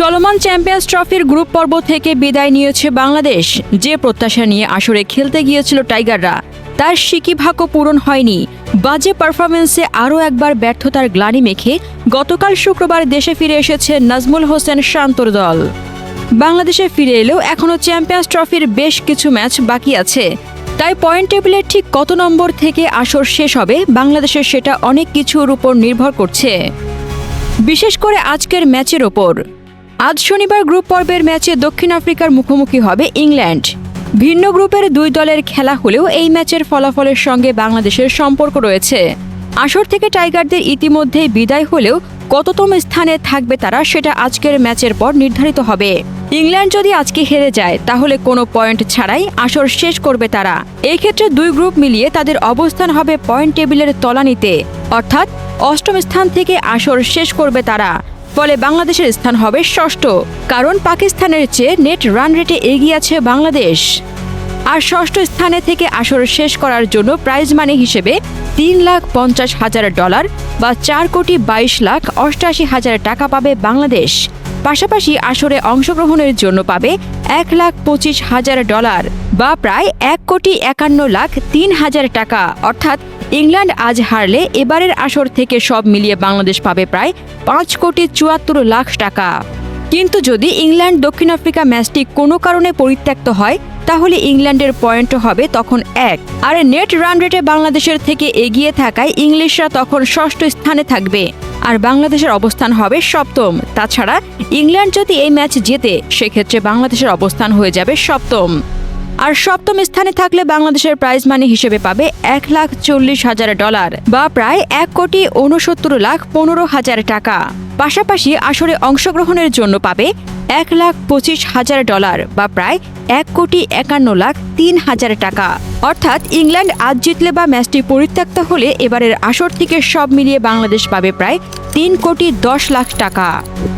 চলমান চ্যাম্পিয়ন্স ট্রফির গ্রুপ পর্ব থেকে বিদায় নিয়েছে বাংলাদেশ। যে প্রত্যাশা নিয়ে আসরে খেলতে গিয়েছিল টাইগাররা, তার সিকি ভাগ্য পূরণ হয়নি। বাজে পারফরমেন্সে আরও একবার ব্যর্থতার গ্লানি মেখে গতকাল শুক্রবার দেশে ফিরে এসেছে নাজমুল হোসেন শান্তর দল। বাংলাদেশে ফিরে এলেও এখনও চ্যাম্পিয়ন্স ট্রফির বেশ কিছু ম্যাচ বাকি আছে। তাই পয়েন্ট টেবিলের ঠিক কত নম্বর থেকে আসর শেষ হবে বাংলাদেশের, সেটা অনেক কিছুর উপর নির্ভর করছে, বিশেষ করে আজকের ম্যাচের ওপর। আজ শনিবার গ্রুপ পর্বের ম্যাচে দক্ষিণ আফ্রিকার মুখোমুখি হবে ইংল্যান্ড। ভিন্ন গ্রুপের দুই দলের খেলা হলেও এই ম্যাচের ফলাফলের সঙ্গে বাংলাদেশের সম্পর্ক রয়েছে। আসর থেকে টাইগারদের ইতিমধ্যেই বিদায় হলেও কততম স্থানে থাকবে তারা, সেটা আজকের ম্যাচের পর নির্ধারিত হবে। ইংল্যান্ড যদি আজকে হেরে যায় তাহলে কোনো পয়েন্ট ছাড়াই আসর শেষ করবে তারা। এই ক্ষেত্রে দুই গ্রুপ মিলিয়ে তাদের অবস্থান হবে পয়েন্ট টেবিলের তলানিতে, অর্থাৎ অষ্টম স্থান থেকে আসর শেষ করবে তারা। ফলে বাংলাদেশের স্থান হবে ষষ্ঠ, কারণ পাকিস্তানের চেয়ে নেট রান রেটে এগিয়ে আছে বাংলাদেশ। আর ষষ্ঠ স্থানে থেকে আসর শেষ করার জন্য প্রাইজ মানি হিসেবে $3,50,000 বা $4,22,88,000 টাকা পাবে বাংলাদেশ। পাশাপাশি আসরে অংশগ্রহণের জন্য পাবে $1,25,000 বা প্রায় $1,51,03,000 টাকা। অর্থাৎ ইংল্যান্ড আজ হারলে এবারের আসর থেকে সব মিলিয়ে বাংলাদেশ পাবে প্রায় $5,74,00,000 টাকা। কিন্তু যদি ইংল্যান্ড দক্ষিণ আফ্রিকা ম্যাচটি কোনো কারণে পরিত্যক্ত হয় তাহলে ইংল্যান্ডের পয়েন্ট হবে তখন 1। আর নেট রান রেটে বাংলাদেশের থেকে এগিয়ে থাকায় ইংলিশরা তখন ষষ্ঠ স্থানে থাকবে আর বাংলাদেশের অবস্থান হবে সপ্তম। তাছাড়া ইংল্যান্ড যদি এই ম্যাচ জেতে সেক্ষেত্রে বাংলাদেশের অবস্থান হয়ে যাবে সপ্তম। আর সপ্তম স্থানে থাকলে বাংলাদেশের প্রাইজ মানি হিসেবে পাবে $1,40,000 বা প্রায় $1,69,15,000 টাকা। পাশাপাশি আসরে অংশগ্রহণের জন্য পাবে $1,25,000 বা প্রায় $1,51,03,000 টাকা। অর্থাৎ ইংল্যান্ড আজ জিতলে বা ম্যাচটি পরিত্যক্ত হলে এবারের আসর থেকে সব মিলিয়ে বাংলাদেশ পাবে প্রায় $3,10,00,000 টাকা।